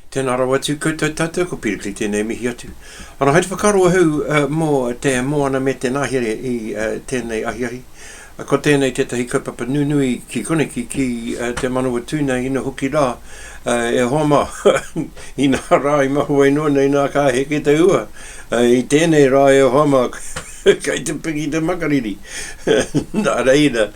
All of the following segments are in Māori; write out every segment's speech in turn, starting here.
Tēnā rawa atu koutou tātou, ko Pirikli tēnei mihi atu. Ana haere whakaroa hau mō te moana me te nahere I tēnei ahiahi. Ko tēnei tētahi kaupapa nunui ki koneki ki te manua tūnei ina hoki rā. E homa I nā rā I mahu ai noa nei nā ka heke te ua. I tēnei rā e homa kai te piki te makariri. Nā reira.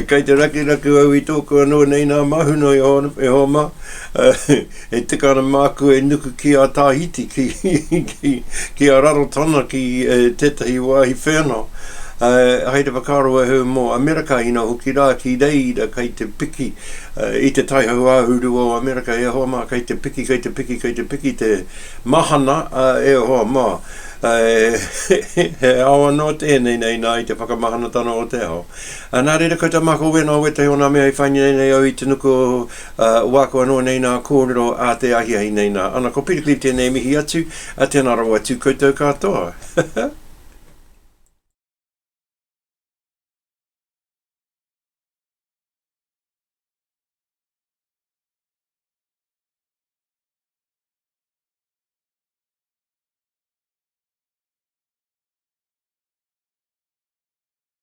Kai te raku au I tōku anō nei nā mahuno e homa. E tikana māku e nuku ki a tāhiti ki a rarotana ki tētahi wāhi whenau. Haere whakaroa hau mō Amerika ina hoki rā ki reira kai te piki I te taihau āhuru o Amerika e hoa mā kai te piki te mahana e hoa mā he awa no tēnei nei nā I te whakamahana tana o te ao. Nā reira koutou mako wena o wetahi o nā mea I whainei nei au I te nuku wako anō nei nā kōrero a te ahiahi nei nā. Ana ko Pirikli tēnei mihi atu, tēnā rawa atu koutou katoa.